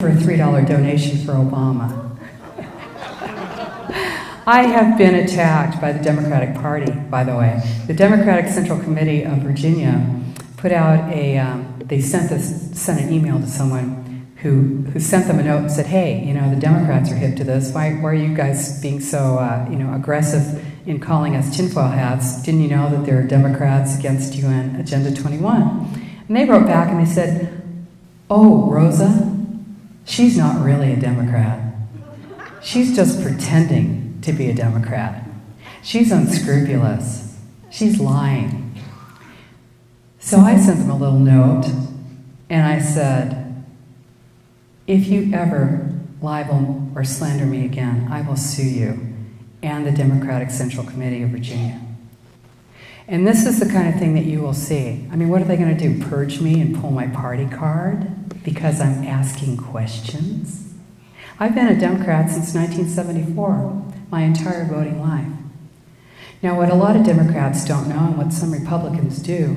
for a $3 donation for Obama. I have been attacked by the Democratic Party, by the way. The Democratic Central Committee of Virginia put out they sent an email to someone who sent them a note and said, hey, you know, the Democrats are hip to this. Why are you guys being so, aggressive in calling us tinfoil hats? Didn't you know that there are Democrats against UN Agenda 21? And they wrote back and they said, oh, Rosa, she's not really a Democrat. She's just pretending to be a Democrat. She's unscrupulous. She's lying. So I sent them a little note, and I said, if you ever libel or slander me again, I will sue you and the Democratic Central Committee of Virginia. And this is the kind of thing that you will see. I mean, what are they going to do, purge me and pull my party card because I'm asking questions? I've been a Democrat since 1974. My entire voting life. Now, what a lot of Democrats don't know, and what some Republicans do,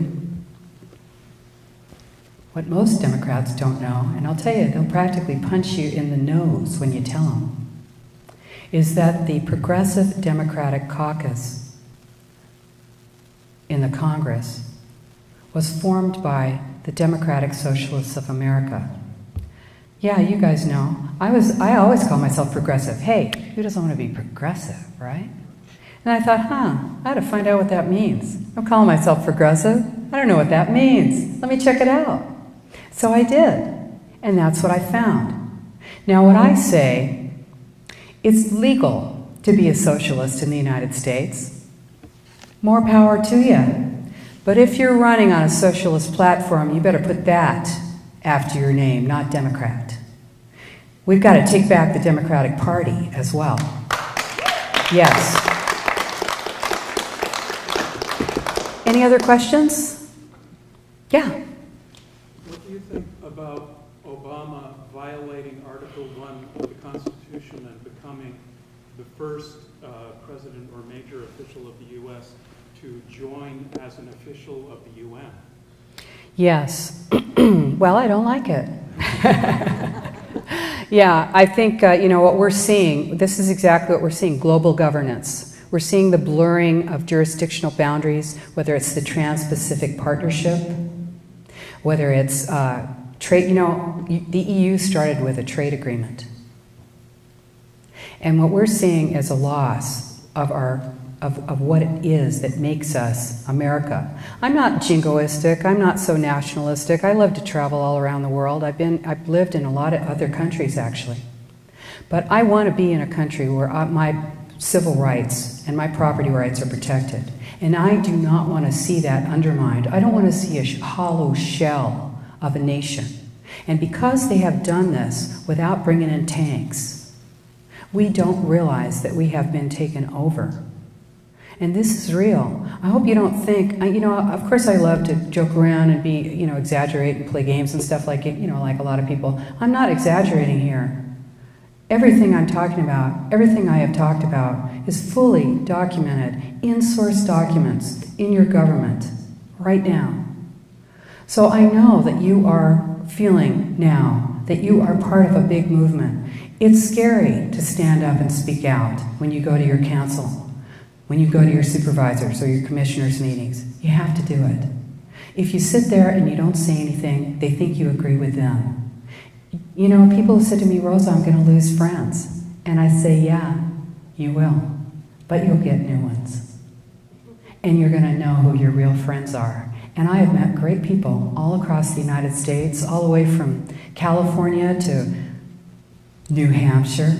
what most Democrats don't know, and I'll tell you, they'll practically punch you in the nose when you tell them, is that the Progressive Democratic Caucus in the Congress was formed by the Democratic Socialists of America. Yeah, you guys know. I always call myself progressive. Hey, who doesn't want to be progressive, right? And I thought, I had to find out what that means. I'm calling myself progressive. I don't know what that means. Let me check it out. So I did, and that's what I found. Now, what I say, it's legal to be a socialist in the United States. More power to you. But if you're running on a socialist platform, you better put that after your name, not Democrat. We've got to take back the Democratic Party as well. Yes. Any other questions? Yeah. What do you think about Obama violating Article 1 of the Constitution and becoming the first president or major official of the U.S. to join as an official of the UN? Yes. Well, I don't like it. Yeah, I think, what we're seeing, this is exactly what we're seeing, global governance. We're seeing the blurring of jurisdictional boundaries, whether it's the Trans-Pacific Partnership, whether it's trade, the EU started with a trade agreement. And what we're seeing is a loss of of what it is that makes us America. I'm not jingoistic, I'm not so nationalistic. I love to travel all around the world. I've lived in a lot of other countries, actually. But I want to be in a country where my civil rights and my property rights are protected. And I do not want to see that undermined. I don't want to see a hollow shell of a nation. And because they have done this without bringing in tanks, we don't realize that we have been taken over. And this is real. I hope you don't think, of course I love to joke around and be, exaggerate and play games and stuff like it, like a lot of people. I'm not exaggerating here. Everything I'm talking about, everything I have talked about is fully documented in source documents in your government right now. So I know that you are feeling now that you are part of a big movement. It's scary to stand up and speak out when you go to your council. When you go to your supervisors or your commissioners' meetings, you have to do it. If you sit there and you don't say anything, they think you agree with them. People said to me, Rosa, I'm going to lose friends. And I say, yeah, you will. But you'll get new ones. And you're going to know who your real friends are. And I have met great people all across the United States, all the way from California to New Hampshire,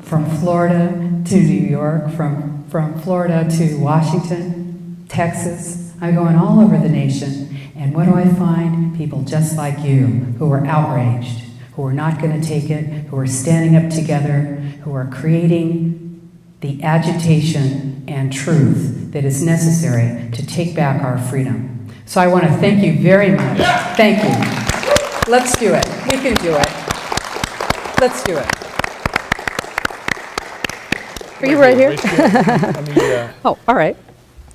from Florida to New York, from Florida to Washington, Texas. I'm going all over the nation, and what do I find? People just like you, who are outraged, who are not going to take it, who are standing up together, who are creating the agitation and truth that is necessary to take back our freedom. So I want to thank you very much. Thank you. Let's do it. We can do it. Let's do it. Are you right here? Oh, all right.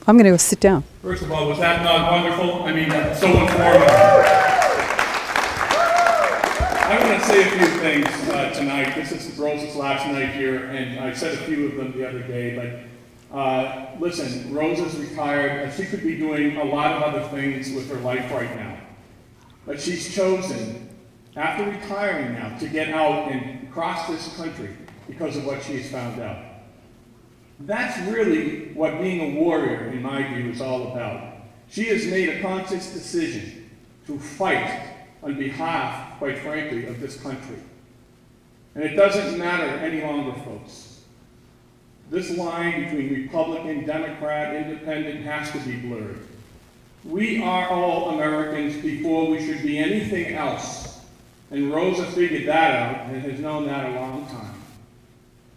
I'm going to go sit down. First of all, was that not wonderful? I mean, so informative. I'm going to to say a few things tonight. This is Rosa's last night here, and I said a few of them the other day, but listen, Rosa's retired. She could be doing a lot of other things with her life right now. But she's chosen, after retiring now, to get out and cross this country because of what she has found out. That's really what being a warrior, in my view, is all about. She has made a conscious decision to fight on behalf, quite frankly, of this country. And it doesn't matter any longer, folks. This line between Republican, Democrat, Independent has to be blurred. We are all Americans before we should be anything else. And Rosa figured that out and has known that a long time.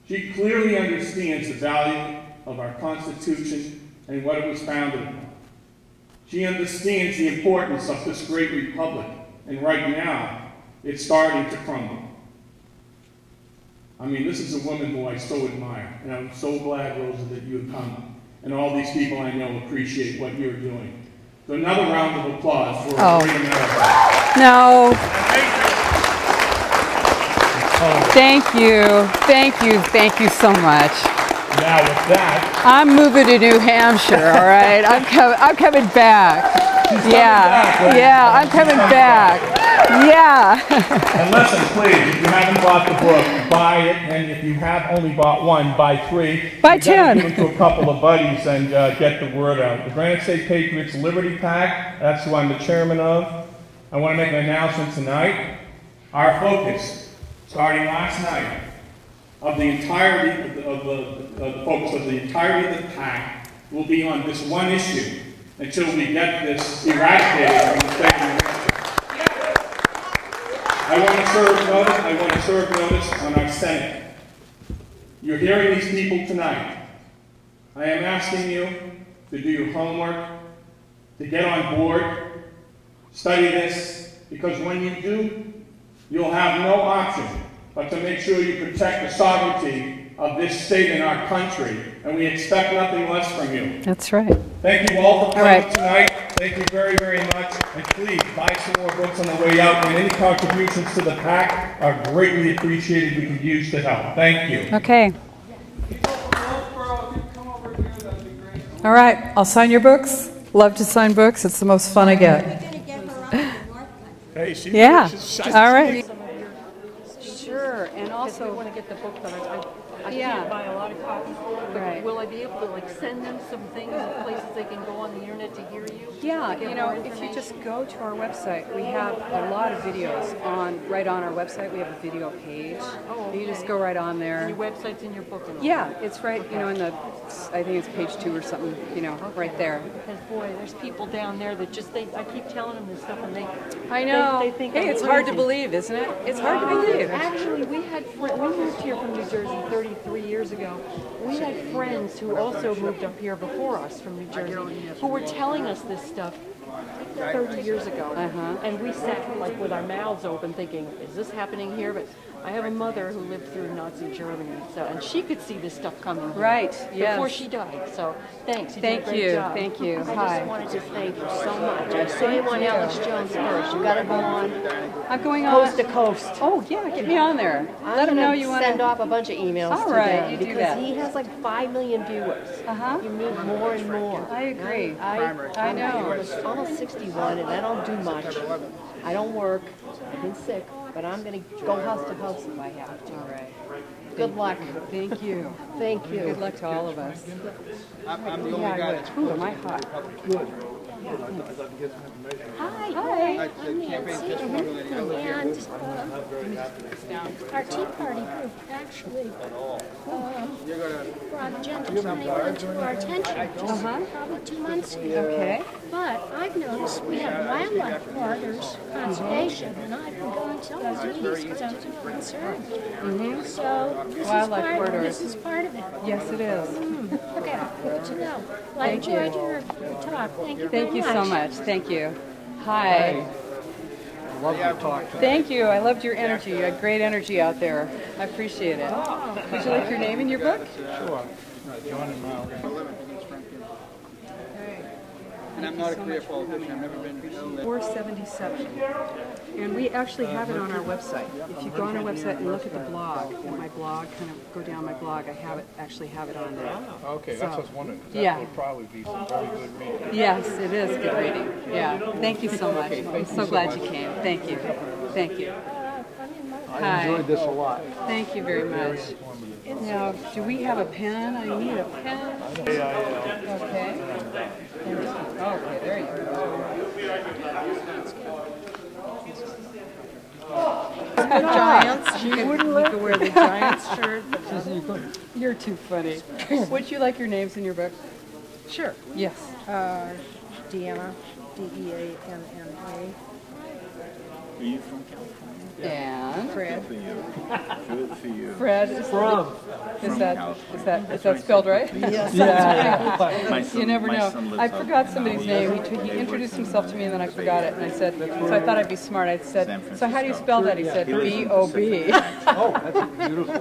She clearly understands the value of our Constitution and what it was founded upon. She understands the importance of this great republic, and right now, it's starting to crumble. I mean, this is a woman who I so admire, and I'm so glad, Rosa, that you have come, and all these people I know appreciate what you're doing. So another round of applause for great America. No. Thank you. Thank you. Thank you so much. Now with that, I'm moving to New Hampshire, all right? I'm coming back. Yeah, I'm coming back. Yeah. And listen, please, if you haven't bought the book, buy it. And if you have only bought one, buy 3. Buy 10. Give it to a couple of buddies and get the word out. The Granite State Patriots Liberty PAC, that's who I'm the chairman of. I want to make an announcement tonight. Our focus, starting last night, of the entirety of the focus of the entirety of the PAC will be on this one issue until we get this eradicated from the state of New Hampshire. I want to serve notice on our Senate. You're hearing these people tonight. I am asking you to do your homework, to get on board, study this, because when you do, you'll have no option but to make sure you protect the sovereignty of this state and our country, and we expect nothing less from you. That's right. Thank you all for coming tonight. Thank you very, very much. And please, buy some more books on the way out, and any contributions to the PAC are greatly appreciated. We can use to help. Thank you. Okay. All right. I'll sign your books. Love to sign books. It's the most fun I get. Yeah. All right. Sure, and also we want to get the book done. I can't buy a lot of copies, but will I be able to like send them some things, places they can go on the internet to hear you? Yeah, you know, if you just go to our website, we have a lot of videos right on our website. We have a video page. Oh, okay. You just go right on there. And your website's in your book. Yeah, it's right, you know, in the, I think it's page 2 or something, you know, right there. Because boy, there's people down there that just, I keep telling them this stuff and they, I know. They think hey, it's hard to believe, isn't it? It's hard to believe. Actually, we moved here from New Jersey 33 years ago. We had friends who also moved up here before us from New Jersey who were telling us this stuff 30 years ago. And we sat like with our mouths open thinking, is this happening here? But I have a mother who lived through Nazi Germany, and she could see this stuff coming before she died. So thanks. Thank you. Thank you. I just wanted to thank you so much. I saw you on Alex Jones first. You got to go on. I'm going on coast to coast. Oh yeah, get me on there. Let him know you want to send off a bunch of emails. All right, you do because that. he has like 5 million viewers. You need more and more. I agree. I know. I'm almost 61 and I don't do much. I don't work. I've been sick. But I'm going to go house to house if I have to. All right. Good luck. Thank you. Thank you. Good luck to all of us. I'm the only guy that's Ooh, am I hot? Good. Hi. I'm Nancy, and our Tea Party group actually brought gender violence to our attention just probably 2 months ago. Okay. But I've noticed we have wildlife corridors, conservation, and I've been going to those meetings because I'm so concerned. So this is part of it. Yes, it is. Okay, good to know. Well, I enjoyed your talk. Thank you very much. Thank you so much. Thank you. Hi. Love your talk. Thank you. I loved your energy. You had great energy out there. I appreciate it. Would you like your name in your book? Sure. John and Miles. And I'm not a career politician. I've never been. 477. And we actually have it on our website. If you go on our website and look at the blog, my blog, kind of go down my blog, I have it, actually have it on there. Okay, that's what I was wondering. Yeah. That would probably be some very good reading. Yes, it is good reading. Yeah. Thank you so much. I'm so glad you came. Thank you. Thank you. I enjoyed this a lot. Thank you very much. Now, do we have a pen? I need a pen. Okay. Okay, there you go. The Giants. You can wear the Giants shirt. You're too funny. Would you like your names in your book? Sure. Yes. Deanna, D-E-A-N-N-A. Are you from California? And Fred. Good for you. Good for you. Fred is From is that spelled right? Yes. My son, You never my know. son lives I out forgot in somebody's Maui. name. He introduced himself to me and then I forgot it. And I said, so I thought I'd be smart. I said, so how do you spell that? He said, B-O-B. Oh, that's beautiful.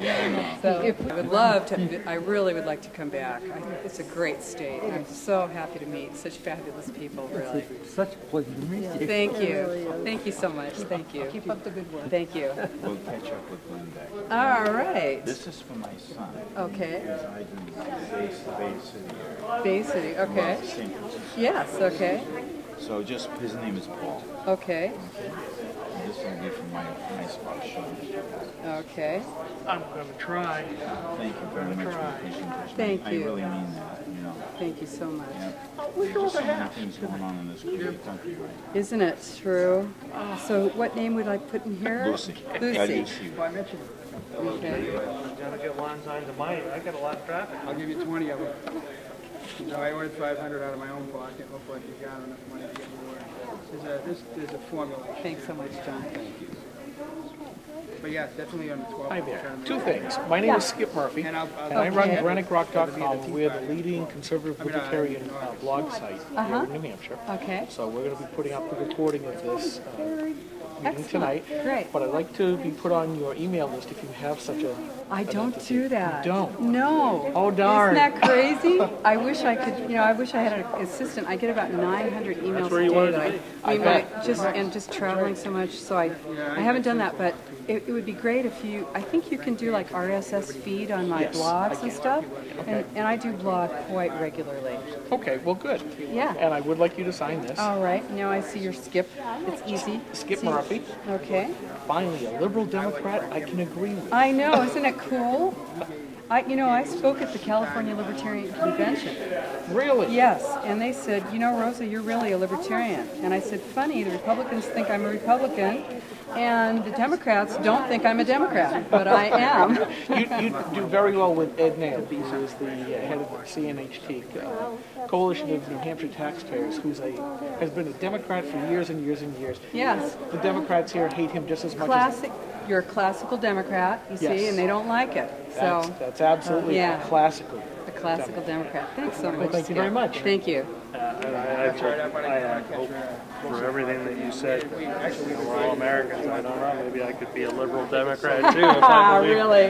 So I would love to, I really would like to come back. It's a great state. I'm so happy to meet such fabulous people, really. Such a pleasure to meet you. Thank you. Thank you so much. Thank you. Keep up the good work. Thank you. We'll catch up with Linda. All right. This is for my son. Okay. He resides in Bay City. Bay City. Okay. St. Francisco. Yes. Okay. So just, his name is Paul. Okay. This will be from my spot show. Okay. I'm going to try. Thank you very much for the presentation. Thank I you. really mean that, you know. Thank you so much. Yeah. There's just so many things going on in this great country right now. Isn't it true? So what name would I put in here? Lucy. Lucy. L-U-C. Well, I mentioned Okay. Gotta get lines on to mine. I got a lot of traffic. I'll give you 20 of them. So I ordered 500 out of my own pocket. Hopefully I got enough money to get more. There's a formula. Thanks so much, John. But yeah, definitely on the 12th. Hi there. Two things. My name is Skip Murphy, And and I run Okay. GraniteRock.com. We're the leading conservative libertarian blog site here in New Hampshire. Okay. So we're going to be putting up the recording of this meeting tonight. Great. But I'd like to be put on your email list if you have such a... I don't do that. You don't? No. Oh, darn. Isn't that crazy? I wish I could, I wish I had an assistant. I get about 900 emails a day that I mean, just traveling so much, so I haven't done that, but it would be great if you, I think you can do like RSS feed on my Yes, blogs I and can. stuff, Okay. and I do blog quite regularly. Okay, well, good. Yeah. And I would like you to sign this. All right, now I see your Skip. It's easy. Skip See? Murphy. Okay. Finally, a liberal Democrat I can agree with. I know, isn't it cool? I spoke at the California Libertarian Convention. Really? Yes, and they said, Rosa, you're really a libertarian. And I said, funny, the Republicans think I'm a Republican, and the Democrats don't think I'm a Democrat, but I am. You do very well with Ed Nail, who is the head of the CNHT, Coalition of New Hampshire Taxpayers, has been a Democrat for years and years and years. Yes. The Democrats here hate him just as much You're a classical Democrat, you see, Yes. and they don't like it. as... So, That's absolutely yeah. classical. a classical Democrat. Thanks so much. Well, thank you very much. Thank you. I hope for everything that you said. We're all Americans. I don't know. Maybe I could be a liberal Democrat too. If I believe, Really?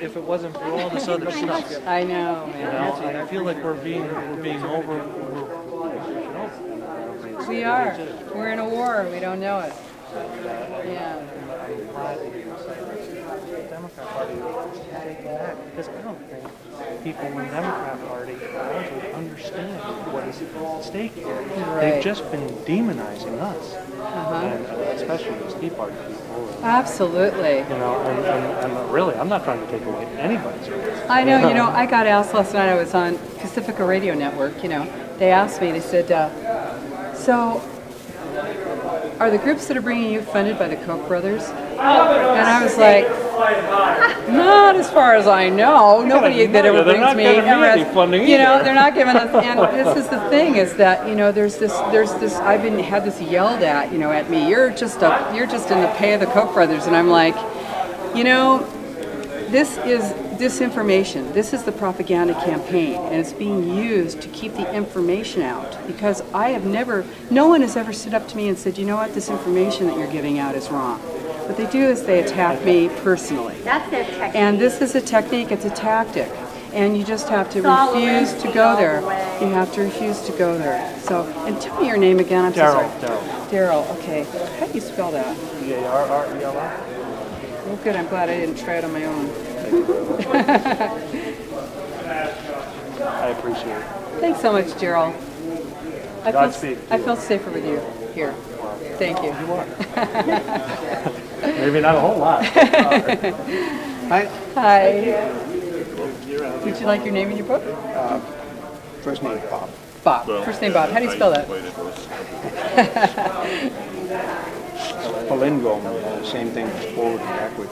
If it wasn't for all this other stuff. I know, You man. know, I feel like we're being over. We are. We're in a war. We don't know it. Yeah. I'm glad that you said the Democrat Party is taking back, because I don't think people in the Democrat Party would understand what is at stake here. Right. They've just been demonizing us, and especially those Tea Party people. Absolutely. You know, and really, I'm not trying to take away anybody's rights. I know, I got asked last night, I was on Pacifica Radio Network, they asked me, they said, so are the groups that are bringing you funded by the Koch brothers? And I was like, not as far as I know. Nobody that ever brings me ever has, they're not giving us, and this is the thing, is that, there's this, I've had this yelled at, at me, you're just in the pay of the Koch brothers, and I'm like, this is disinformation. This is the propaganda campaign, and it's being used to keep the information out, because no one has ever stood up to me and said, you know what, this information that you're giving out is wrong. What they do is they attack me personally. That's their technique. And this is a technique, it's a tactic. and you just have to refuse to go there. You have to refuse to go there. So, and tell me your name again. I'm so sorry. Daryl. Okay. How do you spell that? D-A-R-R-E-L-L. Well, good. I'm glad I didn't try it on my own. I appreciate it. Thanks so much, Daryl. Godspeed. I feel safer with you here. Thank you. You are. Maybe not a whole lot. Hi. Hi. Would you like your name in your book? First name Bob. Bob. First name Bob. How do you spell that? Palindrome, same thing, forward and backward.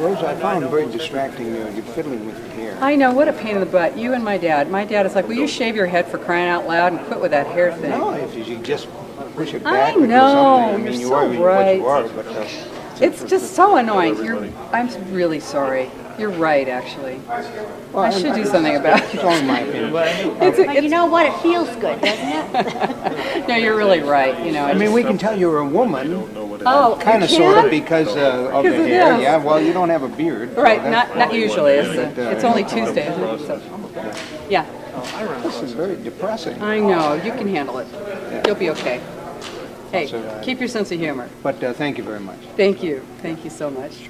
Rosa, I found it very distracting, you're fiddling with your hair. I know, what a pain in the butt. You and my dad. My dad is like, will you shave your head for crying out loud and quit with that hair thing? No, if you just push it I back or something. know, I mean, you're you are so right. what you are, but... It's just so annoying. I'm really sorry. You're right, actually. Well, I should do something about it. It's only my opinion. But you know what? It feels good, doesn't it? No, you're really right. You know, I mean, we can tell you're a woman, oh, kind of, you sort of, can? because of the Because of hair. this. Yeah, well, you don't have a beard. Right, so not usually. It's only no Tuesday, isn't it? So, yeah. This is very depressing. I know. You can handle it. You'll be okay. Hey, So, keep your sense of humor. But thank you very much. Thank you. Thank you so much.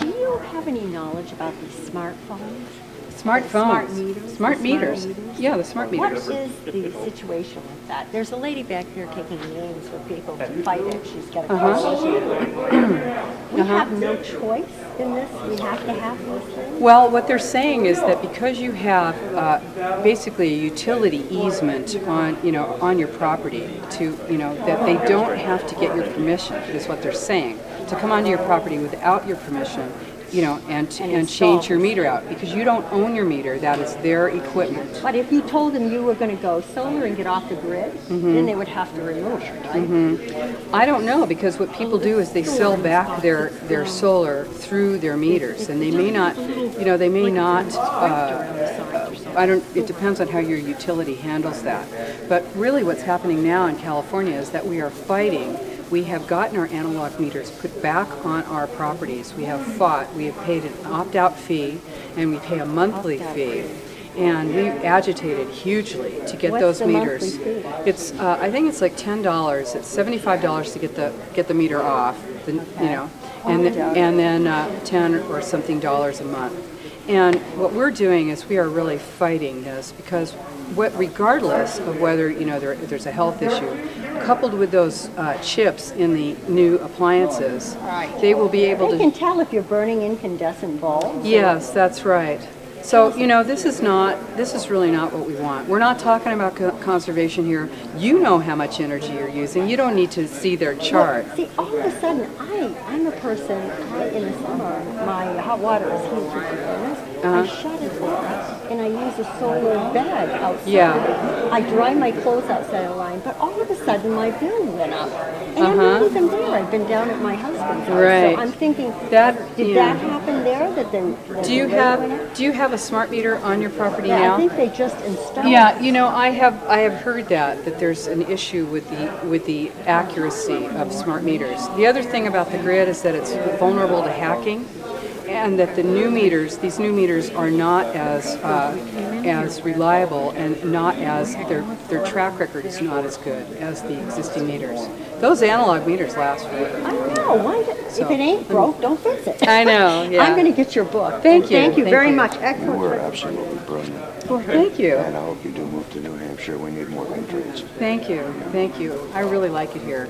Do you have any knowledge about these smartphones? Smartphones. Smart meters? Smart The meters. Yeah, the smart What meters. is the situation with that? There's a lady back here taking names for people to fight it. She's got a coalition. We have no choice in this. We have to have those things. Well, what they're saying is that because you have basically a utility easement on your property that they don't have to get your permission, is what they're saying, to come onto your property without your permission, and change your meter out, because you don't own your meter. That is their equipment. But if you told them you were going to go solar and get off the grid, then they would have to remove it, right? I don't know, because what people do is they sell back their solar through their meters, and they may not, it depends on how your utility handles that. But really what's happening now in California is that we are fighting. We have gotten our analog meters put back on our properties. We have fought. We have paid an opt-out fee, and we pay a monthly fee. And we agitated hugely to get those meters. It's I think it's like $10. It's $75 to get the meter off, and then 10 or something dollars a month. And what we're doing is we are really fighting this, because regardless of whether there's a health issue, coupled with those chips in the new appliances, they will be able to. They can tell if you're burning incandescent bulbs. Yes, that's right. So, this is really not what we want. We're not talking about conservation here. You know how much energy you're using. You don't need to see their chart. Well, see, all of a sudden, I'm a person, in the summer, my hot water is heated to the furnace. I shut it off, and I use a solar bed outside. Yeah. I dry my clothes outside the line, but all of a sudden my bill went up. And I'm not even there. I've been down at my husband's house. Right. So I'm thinking, did that happen there? Do you have a smart meter on your property now? I think they just installed. Yeah, I have heard that there's an issue with the accuracy of smart meters. The other thing about the grid is that it's vulnerable to hacking, and that these new meters are not as reliable, and not as their track record is not as good as the existing meters. Those analog meters last forever. I know. If it ain't broke, don't fix it. I know. Yeah. I'm going to get your book. Thank you. Thank you very much. Excellent. You were absolutely brilliant. Well, thank you. And I hope you do move to New Hampshire. We need more patriots. Thank you. Thank you. I really like it here.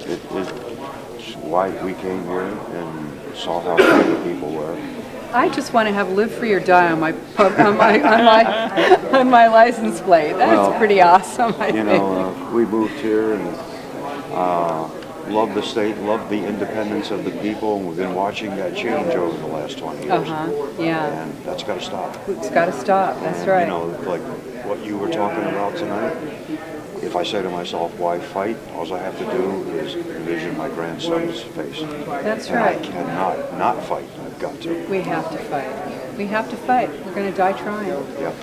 It's why we came here and saw how kind the people were. I just want to have live free or die on my on my license plate. That's pretty awesome. I think. We moved here and love the state, love the independence of the people, and we've been watching that change over the last 20 years. Yeah. And that's got to stop. It's got to stop. That's right. Like what you were talking about tonight. If I say to myself, why fight? All I have to do is envision my grandson's face. That's right. I cannot not fight. I've got to. We have to fight. We have to fight. We're going to die trying. Yep.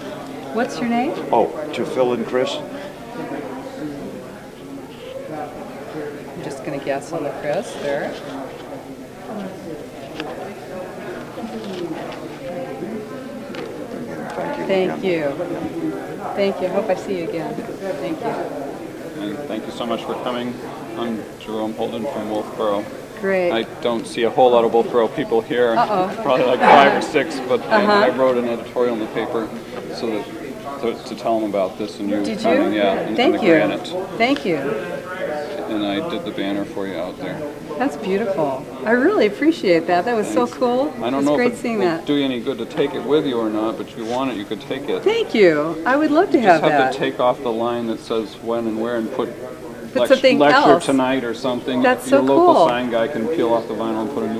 What's your name? Oh, to Phil and Chris. I'm just going to guess on the Chris there. Thank you. Thank you. I hope I see you again. Thank you. And thank you so much for coming. I'm Jerome Holden from Wolfeboro. Great. I don't see a whole lot of Wolfeboro people here. Uh-oh. Probably like 5 or 6, but I wrote an editorial in the paper so that to tell them about this and you coming. Yeah, and Thank the you. granite. Thank you. And I did the banner for you out there. That's beautiful. I really appreciate that. That was so cool. I don't know great if it seeing will that. do you any good to take it with you or not, but if you want it, you could take it. Thank you. I would love to You have just have that. to take off the line that says when and where and put something lecture else. tonight or something. That's Your so local cool. sign guy can peel off the vinyl and put a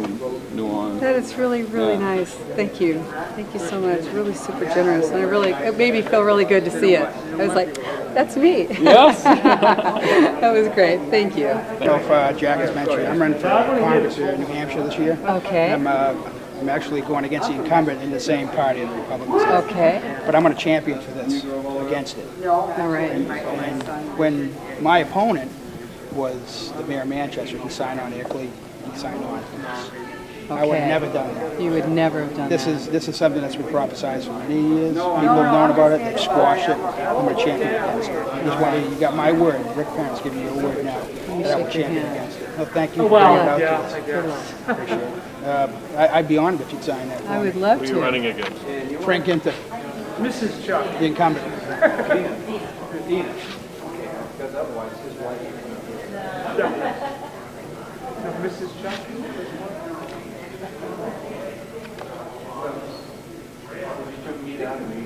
new on. That is really, really nice. Thank you. Thank you so much. Really super generous. And it made me feel really good to see it. I was like, that's me. Yes. That was great. Thank you. If Jack has mentioned, I'm running for Congress here in New Hampshire this year. Okay. I'm actually going against the incumbent in the same party, the Republicans. Okay. But I'm going to champion for this, against it. All right. And when my opponent was the mayor of Manchester, he signed on I.C.L.E.I. He signed on for this. I would have never done that. You would never have done this that. This is something that's been prophesized for many years. People have known about it. They've squashed it. I'm going to champion against it. You got my word. Rick Perrin's giving you your word now. That I will champion against it. No, thank you for bringing it out to us. Appreciate it. I'd be honored if you'd sign that. I would love to. Who are you running against? Frank Ginter. Mrs. Chuck. The incumbent. Dina. Because otherwise his wife. No, Mrs. Chuck.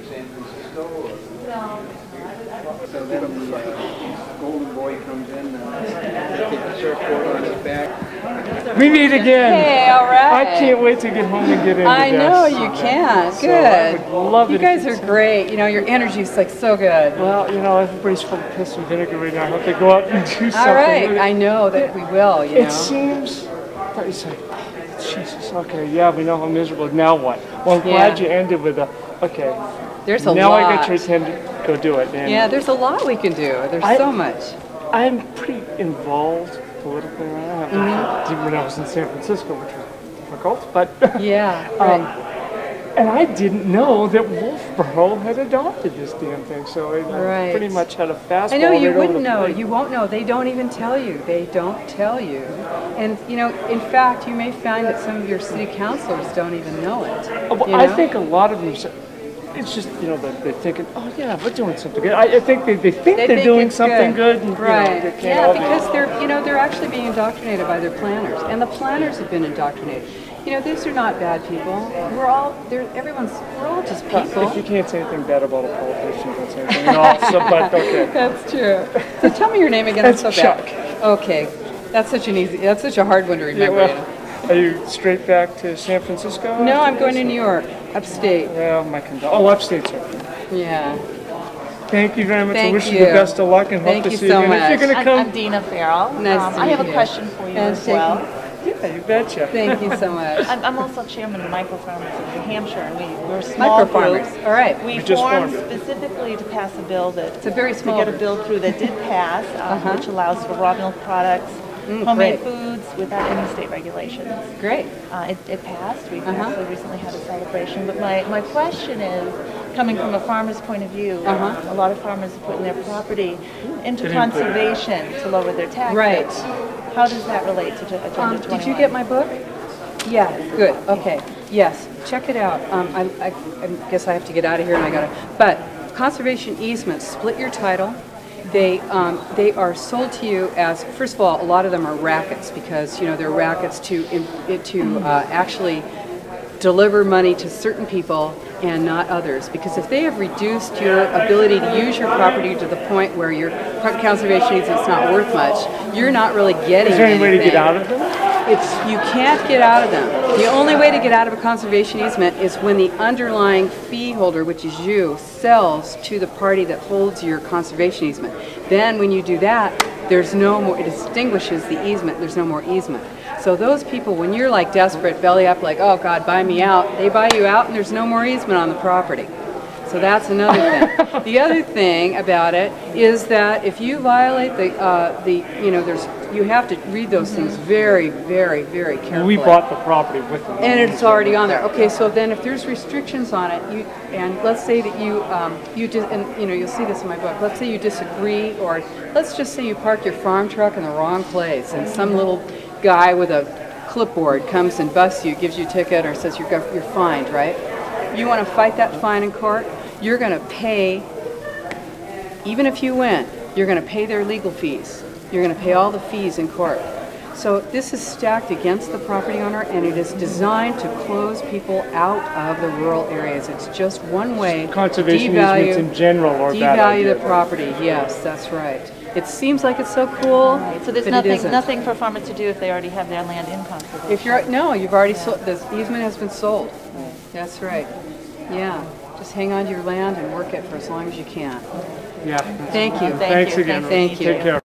San Francisco? So then the golden boy comes in, take the surfboard on his back. We meet again. Hey, all right. I can't wait to get home and get into I this. know you can. So Good. I would love you it guys if are great. You know, your energy's like so good. Well, you know, everybody's full of piss and vinegar right now. I hope they go out and do something. All right. I know that we will, you know. It seems, it's like, Jesus, okay, yeah, we know how miserable. Now what? Well, I'm glad you ended with a, okay. There's a now lot. I got your attention to go do it. And Yeah, there's a lot we can do. There's so much. I'm pretty involved politically right now. Even when I was in San Francisco, which was difficult, but yeah, right. And I didn't know that Wolfeboro had adopted this damn thing, so I pretty much had a fastball. I know you right wouldn't over the know. plate. You won't know. They don't even tell you. They don't tell you. And you know, in fact, you may find that some of your city councilors don't even know it. Well, I think a lot of them. It's just, you know, they're thinking, oh yeah, we're doing something good. I think they think they're doing something good. And, right. You know, they yeah, because they're actually being indoctrinated by their planners, and the planners have been indoctrinated. You know, these are not bad people. We're all just people. If you can't say anything bad about a politician, don't say anything at all. So, but okay. That's true. So tell me your name again. That's I'm so Chuck. bad. Okay, that's such a hard one to remember. Yeah, well, are you straight back to San Francisco? No, I'm going to New York, upstate. Well, my condolences. Oh, upstate, sir. Yeah. Thank you very much. Thank I wish you you the best of luck and hope to see you again. If you're going to come, I'm Dina Farrell. Nice to I have meet a you. question for you as well. Yeah, you betcha. Thank you so much. I'm also chairman of Micro Farmers in New Hampshire, and we're a small Micro Farmers. group. All right. We just formed formed it. specifically to pass a bill that It's a very small to get a group. bill through that did pass, which allows for raw milk products, homemade foods without any state regulations. Great. It passed. We actually recently had a celebration. But my question is, coming from a farmer's point of view, a lot of farmers are putting their property into conservation to lower their taxes. Right. How does that relate to Agenda 21? Did you get my book? Yeah, good. Okay. Yes, check it out. I guess I have to get out of here and I gotta. But conservation easements, split your title. They are sold to you as, first of all, a lot of them are rackets because they're rackets to actually deliver money to certain people and not others. Because if they have reduced your ability to use your property to the point where your conservation easement's not worth much, you're not really getting anything. Is there any way to get out of them? You can't get out of them. The only way to get out of a conservation easement is when the underlying fee holder, which is you, sells to the party that holds your conservation easement. Then when you do that, there's no more, it extinguishes the easement, there's no more easement. So those people, when you're like desperate, belly up, like, oh God, buy me out, they buy you out and there's no more easement on the property. So So that's another thing. The other thing about it is that if you violate you have to read those things very, very, very carefully. And we bought the property with them. And it's already on there. Okay, so then if there's restrictions on it, and let's say that you'll see this in my book. Let's say you disagree, or let's just say you park your farm truck in the wrong place, and some little guy with a clipboard comes and busts you, gives you a ticket, or says you're fined, right? You want to fight that fine in court, you're going to pay, even if you win, you're going to pay their legal fees. You're going to pay all the fees in court. So this is stacked against the property owner, and it is designed to close people out of the rural areas. It's just one way Conservation to devalue, easements in general are bad devalue idea. the property. Yes, that's right. It seems like it's so cool, So there's but it isn't. nothing for farmers to do if they already have their land in conservation. If you're you've already sold. The easement has been sold. Right. That's right. Yeah, just hang on to your land and work it for as long as you can. Yeah. Thank you. Thanks again. Thank you. Take care.